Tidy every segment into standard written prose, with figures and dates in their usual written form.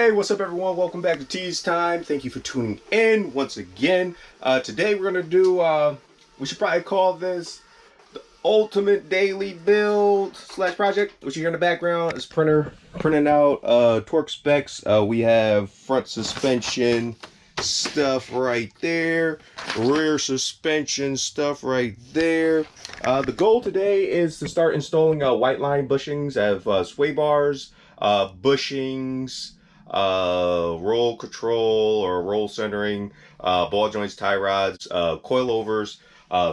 Hey, what's up everyone? Welcome back to Tease Time. Thank you for tuning in once again. Today we're going to do, we should probably call this the ultimate daily build slash project. What you hear in the background is printing out torque specs. We have front suspension stuff right there, rear suspension stuff right there. The goal today is to start installing Whiteline bushings. I have sway bars, bushings, roll control or roll centering, ball joints, tie rods, coilovers,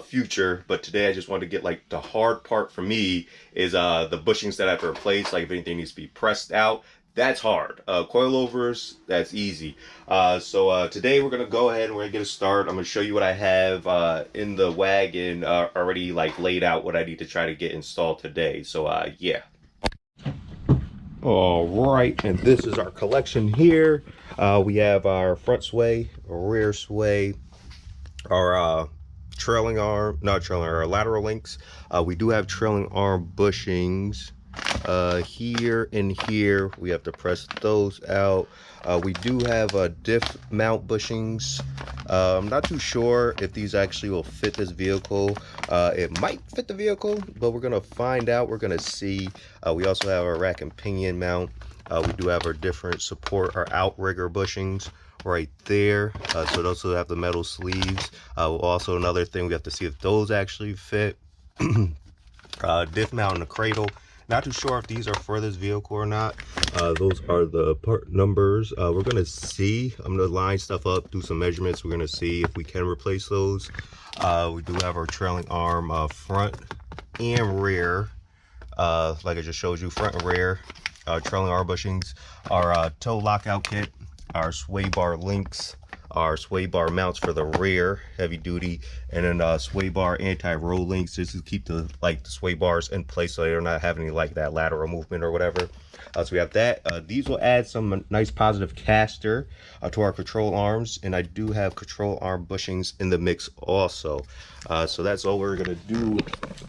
future. But today I just wanted to get like the hard part for me is the bushings that I have to replace. Like if anything needs to be pressed out, that's hard. Coilovers, that's easy. So today we're gonna go ahead and we're gonna get a start. I'm gonna show you what I have in the wagon already like laid out what I need to try to get installed today. So yeah. All right, and this is our collection here. We have our front sway, rear sway, our trailing arm, not trailing, our lateral links. We do have trailing arm bushings here and here. We have to press those out. We do have diff mount bushings. I'm not too sure if these actually will fit this vehicle. It might fit the vehicle, but we're gonna find out. We're gonna see. We also have our rack and pinion mount. We do have our different support, our outrigger bushings right there. So those will have the metal sleeves. Also another thing, we have to see if those actually fit. Diff mount in the cradle. Not too sure if these are for this vehicle or not. Those are the part numbers. We're gonna see. I'm gonna line stuff up, do some measurements. We're gonna see if we can replace those. We do have our trailing arm front and rear. Like I just showed you, front and rear. Trailing arm bushings. Our toe lockout kit. Our sway bar links. Our sway bar mounts for the rear, heavy duty, and then sway bar anti-roll links just to keep the sway bars in place so they're not having any like that lateral movement or whatever. So we have that. These will add some nice positive caster to our control arms, and I do have control arm bushings in the mix also. So that's all we're gonna do,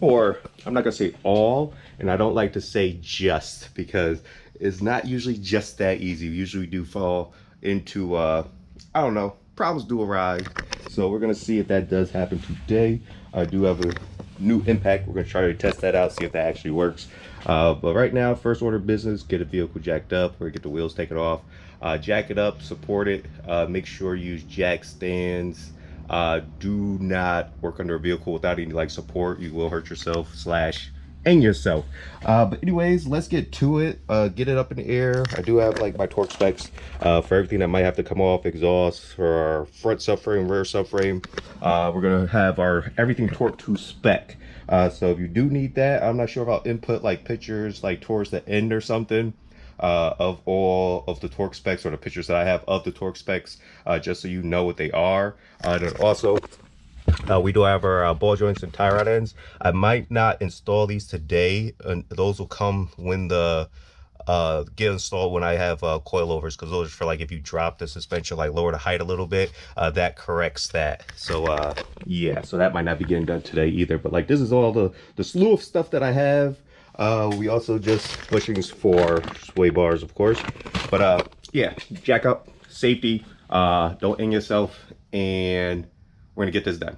or I'm not gonna say all, and I don't like to say just, because it's not usually just that easy. We usually do fall into I don't know, problems do arise. So we're gonna see if that does happen today. I do have a new impact. We're gonna try to test that out, see if that actually works. But right now, first order of business, get a vehicle jacked up or get the wheels taken off. Jack it up, support it. Make sure you use jack stands. Do not work under a vehicle without any like support. You will hurt yourself and yourself. But anyways, let's get to it. Get it up in the air. I do have like my torque specs for everything that might have to come off. Exhaust for our front subframe, rear subframe. We're gonna have our everything torque to spec. So if you do need that, I'm not sure if I'll input like pictures like towards the end or something of all of the torque specs, or the pictures that I have of the torque specs, just so you know what they are. And then also we do have our ball joints and tie rod ends. I might not install these today, and those will come when the get installed when I have coilovers, because those are for like if you drop the suspension, like lower the height a little bit, that corrects that. So yeah, so that might not be getting done today either, but like this is all the slew of stuff that I have. We also just bushings for sway bars, of course, but yeah, jack up, safety, don't end yourself, and we're gonna get this done.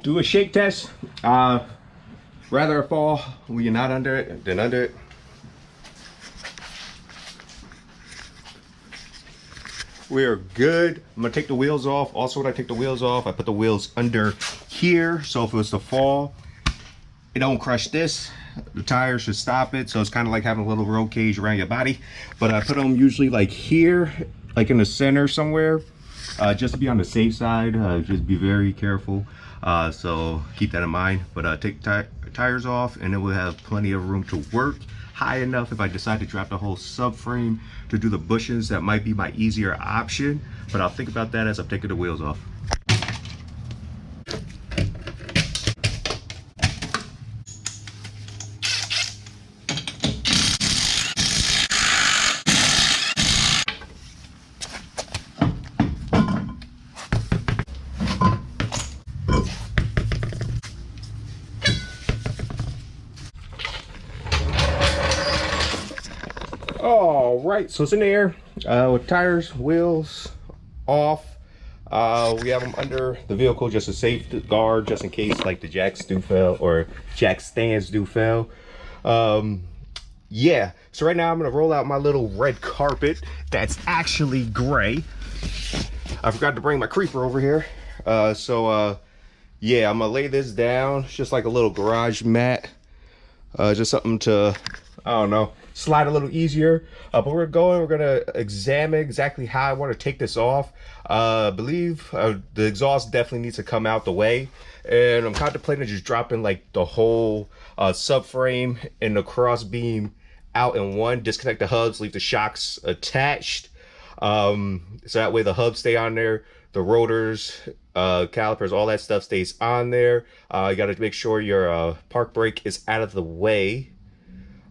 Do a shake test. Rather a fall when you're not under it than under it. We are good. I'm gonna take the wheels off. Also, when I take the wheels off, I put the wheels under here, so if it was to fall, it don't crush this. The tires should stop it, so it's kind of like having a little roll cage around your body. But I put them usually like here, like in the center somewhere, just to be on the safe side. Just be very careful. So keep that in mind. But take tires off, and then we'll have plenty of room to work. High enough if I decide to drop the whole subframe to do the bushings, that might be my easier option, but I'll think about that as I'm taking the wheels off. All right, so it's in the air with tires, wheels off. We have them under the vehicle just a safeguard, just in case like the jacks do fail or jack stands do fail. Yeah, so right now I'm gonna roll out my little red carpet that's actually gray. I forgot to bring my creeper over here. Yeah, I'm gonna lay this down. It's just like a little garage mat, just something to, I don't know, slide a little easier. But we're gonna examine exactly how I want to take this off. I believe the exhaust definitely needs to come out the way, and I'm contemplating just dropping like the whole subframe and the cross beam out in one, disconnect the hubs, leave the shocks attached, so that way the hubs stay on there, the rotors, calipers, all that stuff stays on there. You got to make sure your park brake is out of the way.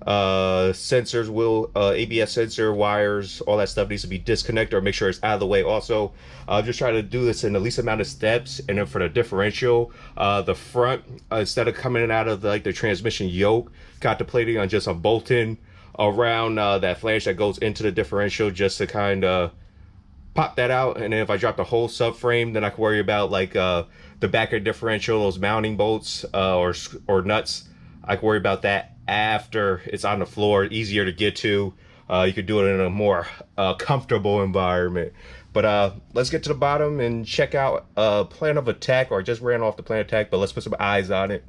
Sensors will ABS sensor wires, all that stuff needs to be disconnected or make sure it's out of the way. Also, just try to do this in the least amount of steps. And then for the differential, the front, instead of coming out of the transmission yoke, contemplating on just a bolting around that flange that goes into the differential, just to kind of pop that out. And then if I drop the whole subframe, then I can worry about like the back of the differential, those mounting bolts or nuts. I can worry about that after it's on the floor, easier to get to. You could do it in a more comfortable environment. But let's get to the bottom and check out plan of attack, or I just ran off the plan of attack, but let's put some eyes on it.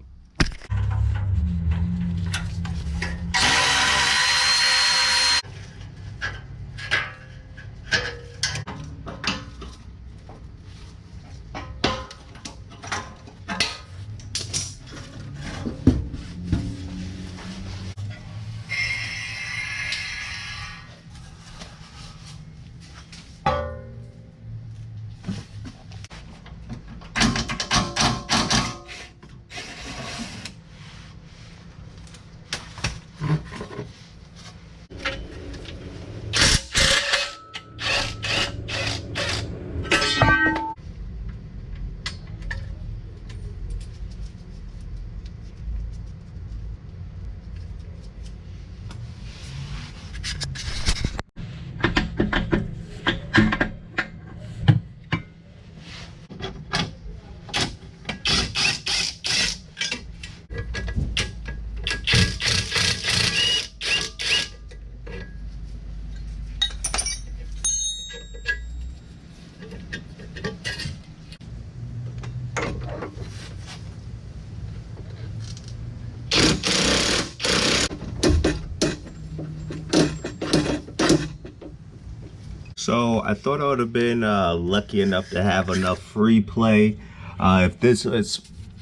So I thought I would have been lucky enough to have enough free play. If this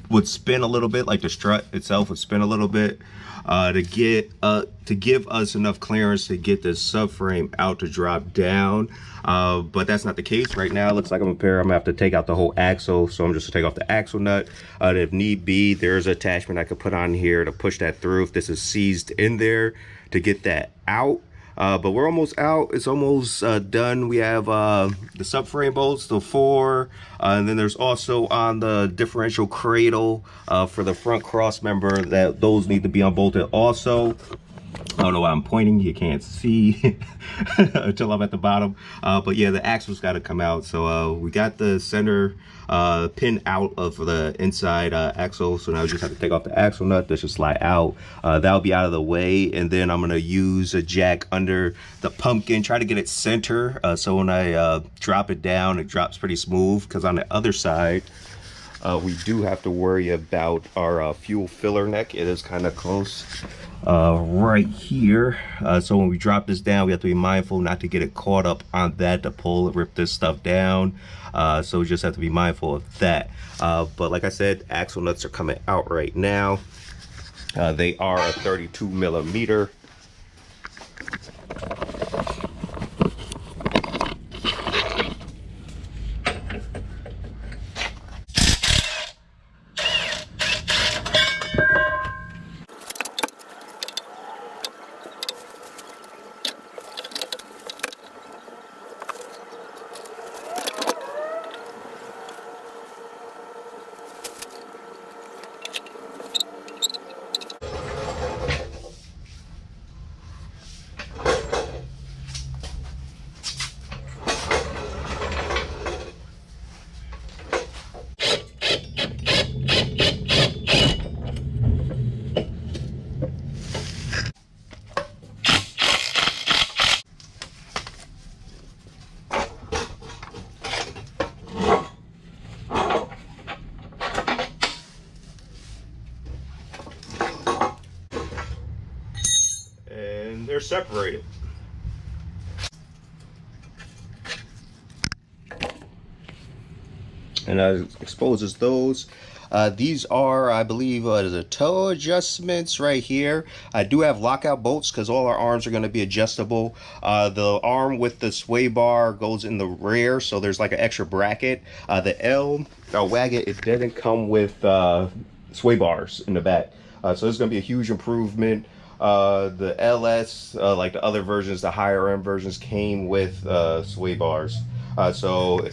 would spin a little bit, like the strut itself would spin a little bit, to give us enough clearance to get this subframe out to drop down. But that's not the case right now. It looks like I'm gonna have to take out the whole axle. So I'm just gonna take off the axle nut. If need be, there's an attachment I could put on here to push that through if this is seized in there, to get that out. But we're almost out. It's almost done. We have the subframe bolts, the 4, and then there's also on the differential cradle for the front cross member, that those need to be unbolted also. I don't know why I'm pointing, you can't see until I'm at the bottom. But yeah, the axle's got to come out. So we got the center pin out of the inside axle. So now we just have to take off the axle nut. This should slide out. That'll be out of the way. And then I'm going to use a jack under the pumpkin, try to get it center. So when I drop it down, it drops pretty smooth, because on the other side, we do have to worry about our fuel filler neck. It is kind of close right here. So when we drop this down, we have to be mindful not to get it caught up on that, to pull, rip this stuff down. So we just have to be mindful of that. But like I said, axle nuts are coming out right now. They are a 32 millimeter. And they're separated. And exposes those. These are, I believe, the toe adjustments right here. I do have lockout bolts because all our arms are going to be adjustable. The arm with the sway bar goes in the rear, so there's like an extra bracket. The Wagon, it didn't come with sway bars in the back, so this is going to be a huge improvement. The LS, like the other versions, the higher end versions, came with sway bars, so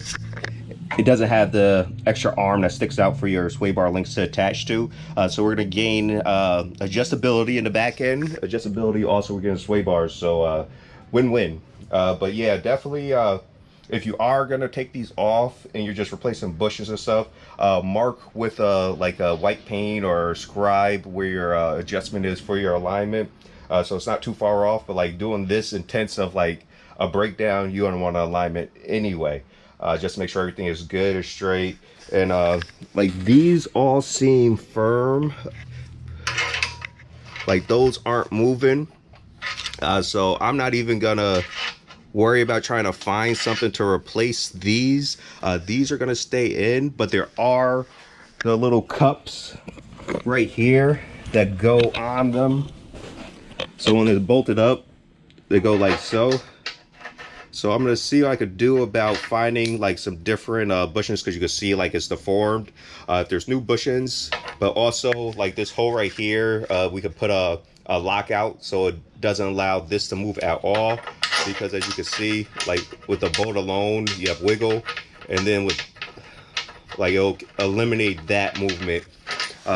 it doesn't have the extra arm that sticks out for your sway bar links to attach to. So we're going to gain adjustability in the back end. Adjustability, also we're getting sway bars, so win-win. But yeah, definitely if you are going to take these off and you're just replacing bushings and stuff, mark with like a white paint or scribe where your adjustment is for your alignment, so it's not too far off. But like doing this intense of like a breakdown, you don't want an alignment anyway. Just to make sure everything is good and straight. And like these all seem firm, like those aren't moving, so I'm not even gonna worry about trying to find something to replace these. These are gonna stay in, but there are the little cups right here that go on them, so when they're bolted up they go like so. So I'm gonna see what I could do about finding like some different bushings, because you can see like it's deformed. If there's new bushings, but also like this hole right here, we could put a lockout so it doesn't allow this to move at all, because as you can see, like with the bolt alone you have wiggle, and then with like it'll eliminate that movement.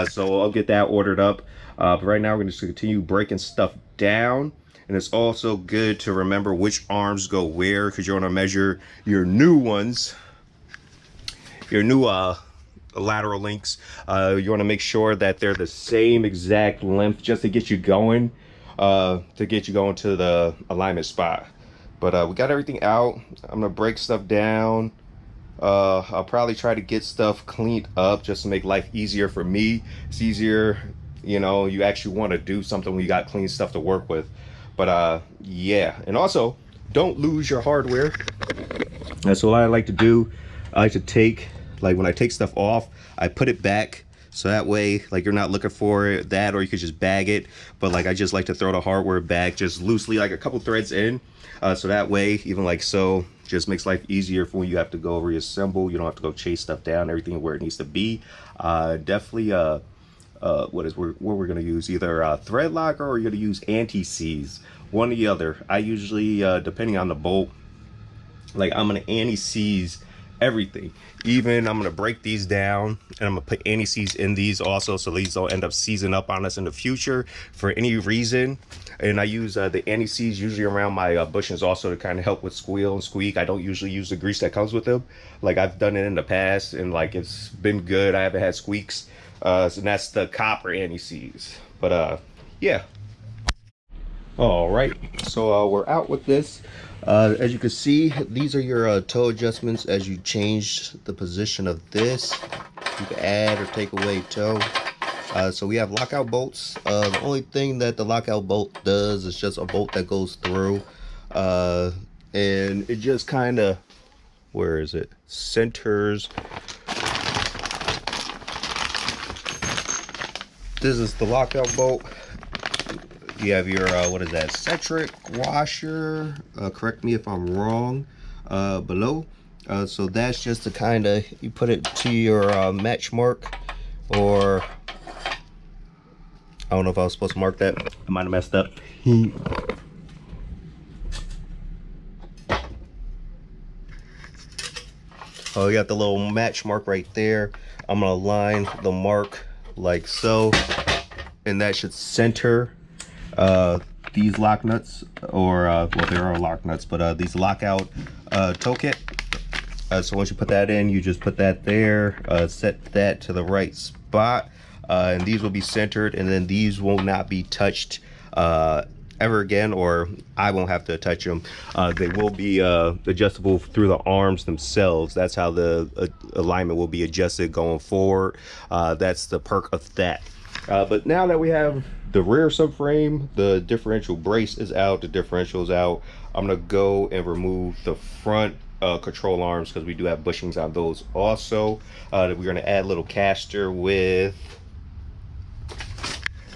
So I'll get that ordered up, but right now we're going to continue breaking stuff down. And it's also good to remember which arms go where, because you want to measure your new ones, your new lateral links. You want to make sure that they're the same exact length, just to get you going, to the alignment spot. But we got everything out. I'm gonna break stuff down. I'll probably try to get stuff cleaned up just to make life easier for me. It's easier, you know, you actually want to do something when you got clean stuff to work with. But yeah, and also don't lose your hardware. That's what I like to do. I like to take, like when I take stuff off, I put it back, so that way like you're not looking for it, that, or you could just bag it. But like I just like to throw the hardware back just loosely, like a couple threads in, so that way, even like so, just makes life easier for when you have to go reassemble. You don't have to go chase stuff down, everything where it needs to be. Definitely what we're going to use, either thread locker, or you're going to use anti-seize, one or the other. I usually, depending on the bolt, like I'm going to anti-seize everything. Even I'm going to break these down and I'm going to put anti-seize in these also, so these don't end up seizing up on us in the future for any reason. And I use the anti-seize usually around my bushings also to kind of help with squeal and squeak. I don't usually use the grease that comes with them. Like I've done it in the past and like it's been good. I haven't had squeaks. So that's the copper anti-seize. But yeah. All right, so we're out with this. As you can see, these are your toe adjustments as you change the position of this. You can add or take away toe. So we have lockout bolts. The only thing that the lockout bolt does is just a bolt that goes through, and it just kind of, where is it, centers This is the lockout bolt. You have your what is that, centric washer, correct me if I'm wrong, below. So that's just to kind of, you put it to your match mark, or I don't know if I was supposed to mark that. I might have messed up. Oh, you got the little match mark right there. I'm gonna line the mark like so, and that should center these lock nuts, or well, there are lock nuts, but these lockout toe kit. So once you put that in, you just put that there, set that to the right spot, and these will be centered, and then these will not be touched ever again, or I won't have to touch them. They will be adjustable through the arms themselves. That's how the alignment will be adjusted going forward. That's the perk of that. But now that we have the rear subframe, the differential brace is out, the differential is out, I'm gonna go and remove the front control arms, because we do have bushings on those also. We're gonna add a little caster with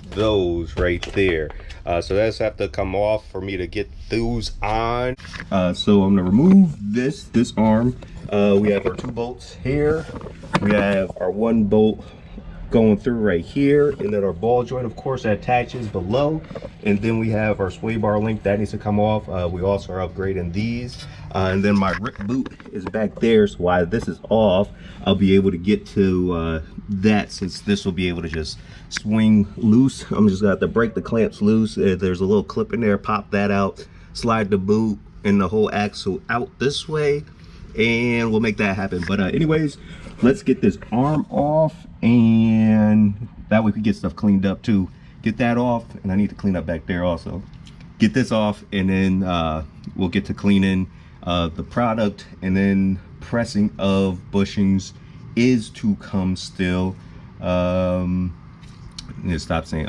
those right there. So that's have to come off for me to get those on. So I'm gonna remove this arm. We have our 2 bolts here. We have our 1 bolt going through right here, and then our ball joint, of course, that attaches below. And then we have our sway bar link that needs to come off. We also are upgrading these, and then my rip boot is back there, so while this is off, I'll be able to get to that, since this will be able to just swing loose. I'm just gonna have to break the clamps loose. There's a little clip in there, pop that out, slide the boot and the whole axle out this way, and we'll make that happen. But anyways, let's get this arm off, and that way we can get stuff cleaned up too. Get that off, and I need to clean up back there also. Get this off, and then we'll get to cleaning the product, and then pressing of bushings is to come still. Need to stop saying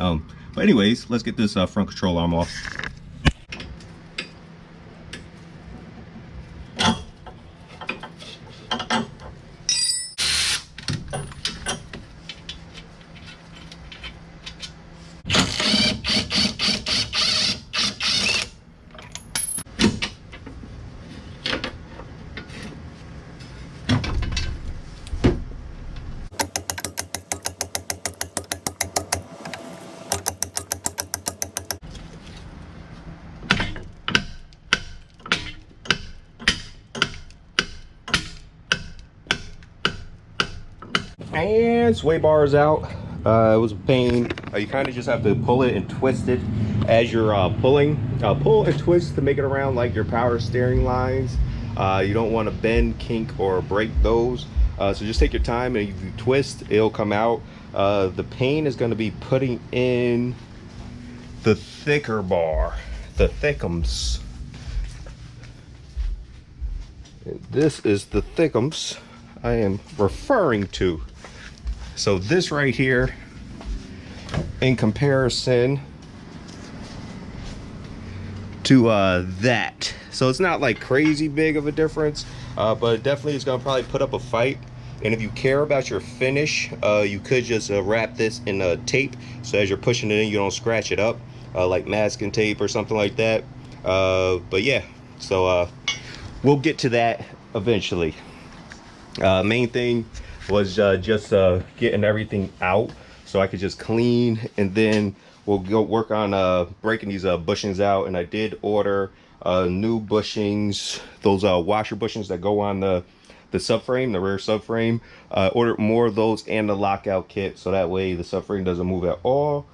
but anyways, let's get this front control arm off. And sway bar is out. It was a pain. You kind of just have to pull it and twist it as you're pulling. Pull and twist to make it around like your power steering lines. You don't want to bend, kink, or break those. So just take your time, and if you twist, it'll come out. The pain is going to be putting in the thicker bar, the thickums. And this is the thickums I am referring to. So this right here, in comparison to that, so it's not like crazy big of a difference, but definitely it's gonna probably put up a fight. And if you care about your finish, you could just wrap this in tape, so as you're pushing it in, you don't scratch it up, like masking tape or something like that. But yeah, so we'll get to that eventually. Main thing was just getting everything out so I could just clean, and then we'll go work on breaking these bushings out. And I did order new bushings, those washer bushings that go on the subframe, the rear subframe. Ordered more of those and the lockout kit, so that way the subframe doesn't move at all,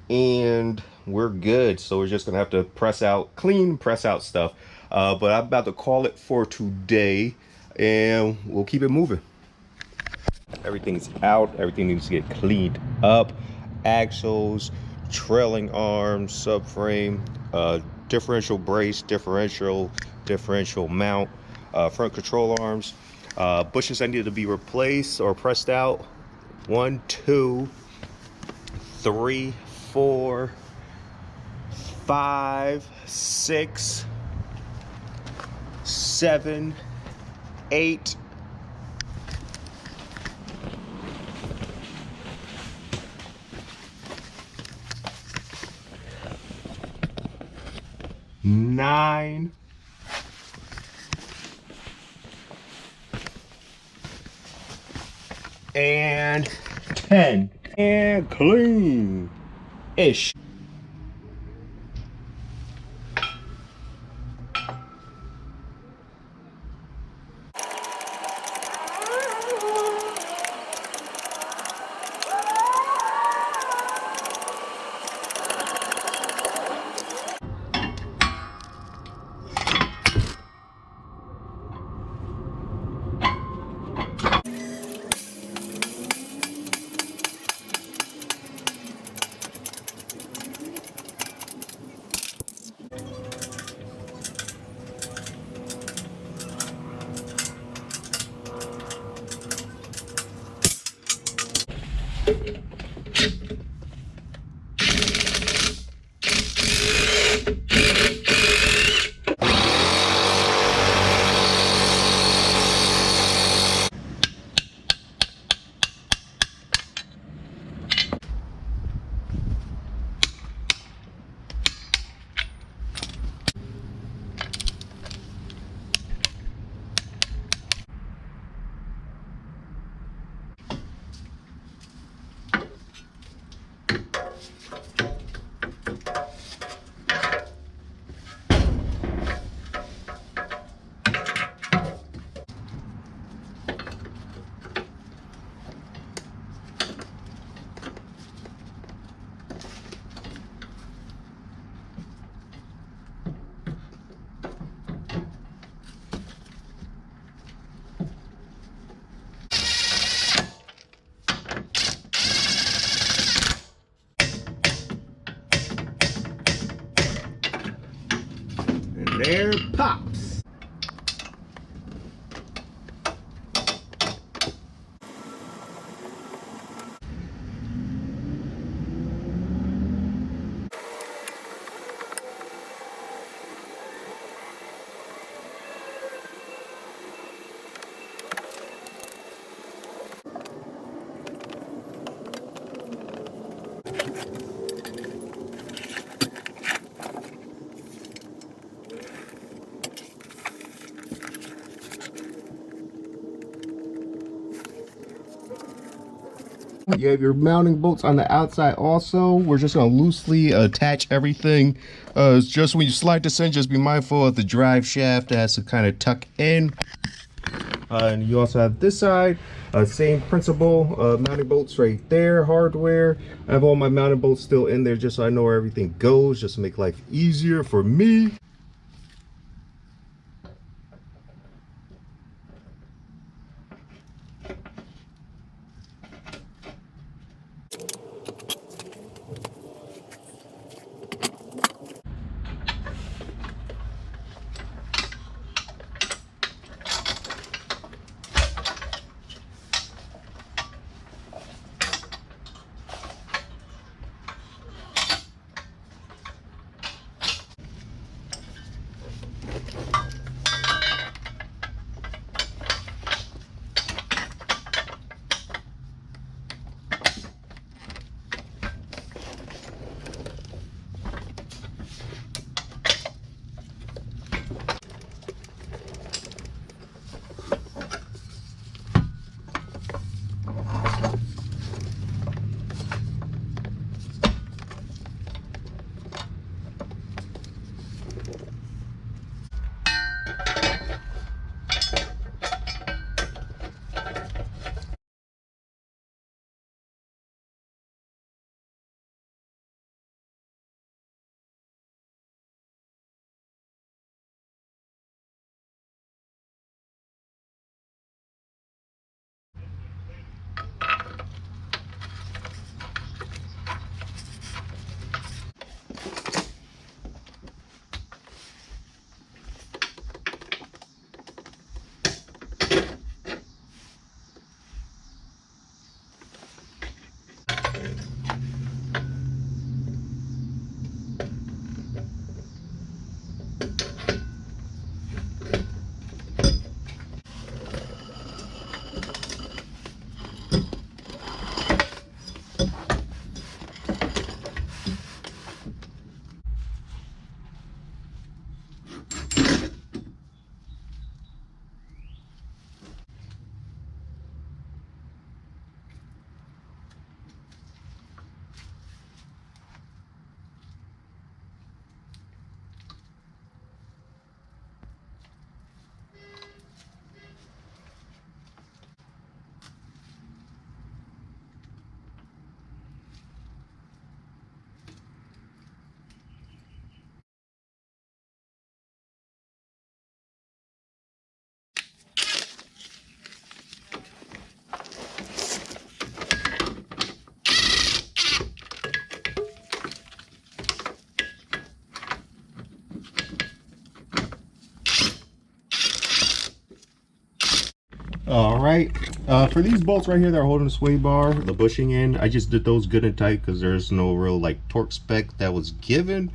and we're good. So we're just gonna have to press out, clean, press out stuff. But I'm about to call it for today, and we'll keep it moving. Everything's out, everything needs to get cleaned up. Axles, trailing arms, subframe, differential brace, differential mount, front control arms, bushings that need to be replaced or pressed out. 1, 2, 3, 4, 5, 6, 7, 8, 9, 9, and 10. And clean-ish. And there it pops. You have your mounting bolts on the outside also. We're just going to loosely attach everything. Just when you slide this in, just be mindful of the drive shaft that has to kind of tuck in. And you also have this side, same principle, mounting bolts right there, hardware. I have all my mounting bolts still in there just so I know where everything goes, just to make life easier for me. All right, for these bolts right here that are holding the sway bar, the bushing in, I just did those good and tight because there's no real like torque spec that was given.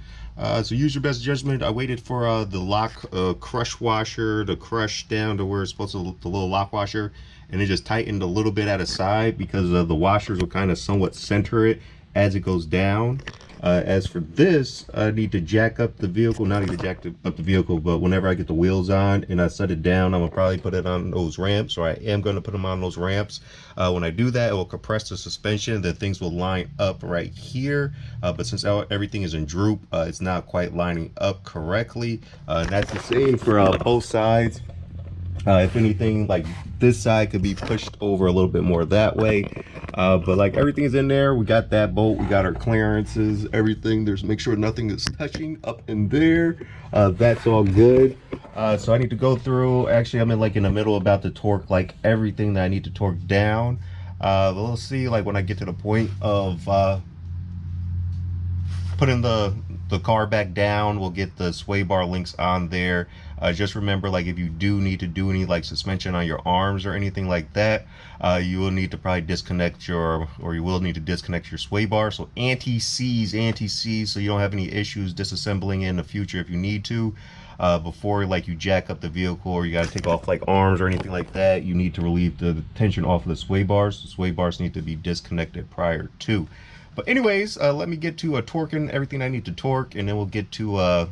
So use your best judgment. I waited for the lock crush washer to crush down to where it's supposed to, the little lock washer, and it just tightened a little bit at a side because the washers will kind of somewhat center it as it goes down. As for this, I need to jack up the vehicle. Not need to jack up the vehicle, but whenever I get the wheels on and I set it down, I'm gonna probably put it on those ramps, or I am gonna put them on those ramps. When I do that, it will compress the suspension. The things will line up right here, but since everything is in droop, it's not quite lining up correctly. And that's the same for both sides. If anything, like this side could be pushed over a little bit more that way, but like everything is in there. We got that bolt, we got our clearances, everything. There's, make sure nothing is touching up in there. That's all good. So I need to go through, actually I'm in the middle about to torque like everything that I need to torque down. But we'll see like when I get to the point of putting the car back down. We'll get the sway bar links on there. Just remember, like if you do need to do any like suspension on your arms or anything like that, you will need to probably disconnect your, or you will need to disconnect your sway bar. So anti-seize, so you don't have any issues disassembling in the future if you need to. Before like you jack up the vehicle or you got to take off like arms or anything like that, you need to relieve the tension off of the sway bars. The sway bars need to be disconnected prior to. But anyways, let me get to torquing everything I need to torque, and then we'll get to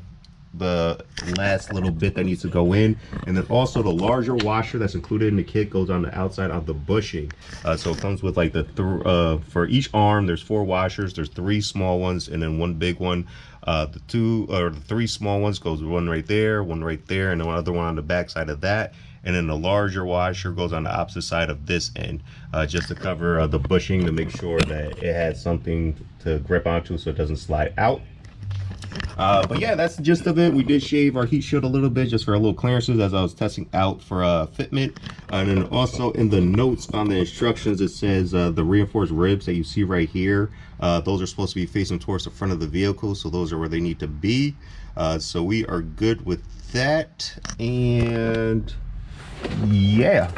the last little bit that needs to go in. And then also the larger washer that's included in the kit goes on the outside of the bushing. So it comes with like the for each arm there's 4 washers. There's 3 small ones and then 1 big one. The 2 or the 3 small ones goes one right there, and then one other one on the back side of that. And then the larger washer goes on the opposite side of this end, just to cover the bushing, to make sure that it has something to grip onto so it doesn't slide out. But yeah, that's the gist of it. We did shave our heat shield a little bit just for a little clearances as I was testing out for fitment. And then also in the notes on the instructions, it says the reinforced ribs that you see right here, those are supposed to be facing towards the front of the vehicle, so those are where they need to be. So we are good with that. And yeah,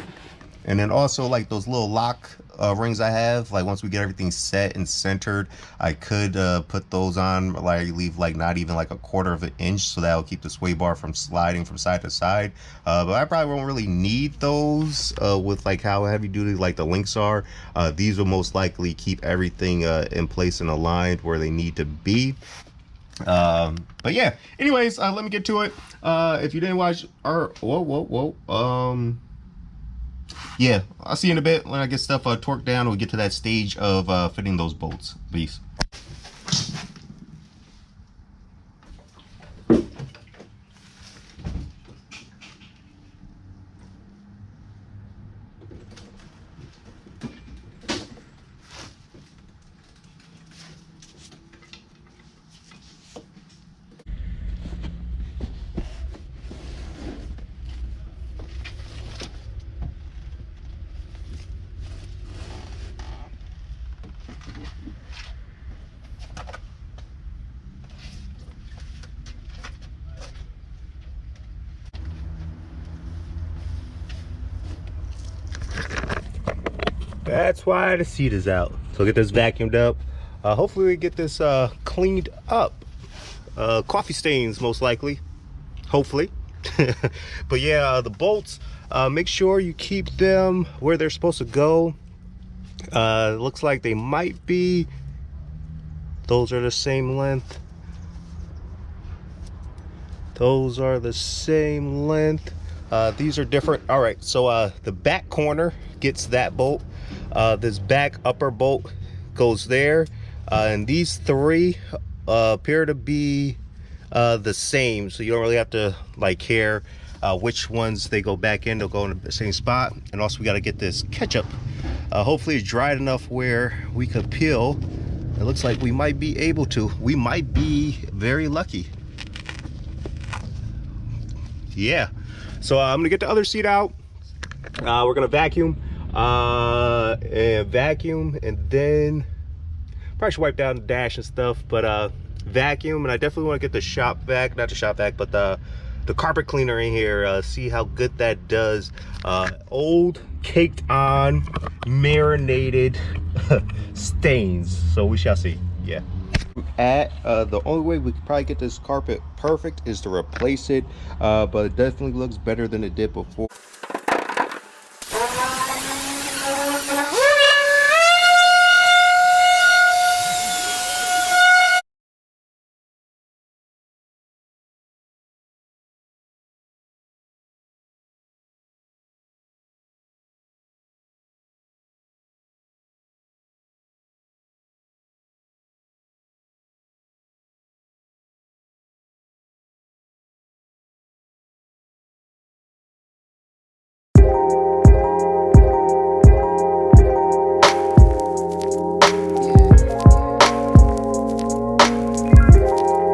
and then also like those little lock rings I have, like once we get everything set and centered, I could put those on, like leave like not even like a 1/4 of an inch, so that will keep the sway bar from sliding from side to side. But I probably won't really need those with like how heavy duty like the links are. These will most likely keep everything in place and aligned where they need to be. But yeah, anyways, let me get to it. If you didn't watch our yeah, I'll see you in a bit when I get stuff torqued down. We'll get to that stage of fitting those bolts. Peace. That's why the seat is out. So get this vacuumed up. Hopefully we get this cleaned up. Coffee stains most likely, hopefully. But yeah, the bolts, make sure you keep them where they're supposed to go. It looks like they might be, those are the same length. Those are the same length. These are different. All right, so the back corner gets that bolt. This back upper bolt goes there, and these 3 appear to be the same, so you don't really have to like care which ones they go back in. They'll go in the same spot. And also we got to get this ketchup, hopefully it's dried enough where we could peel. It looks like we might be able to. We might be very lucky. Yeah, so I'm gonna get the other seat out. We're gonna vacuum and then probably should wipe down the dash and stuff, but vacuum. And I definitely want to get the shop vac, not the shop vac, but the the carpet cleaner in here, see how good that does. Old, caked on, marinated stains. So we shall see. Yeah. The only way we could probably get this carpet perfect is to replace it, but it definitely looks better than it did before.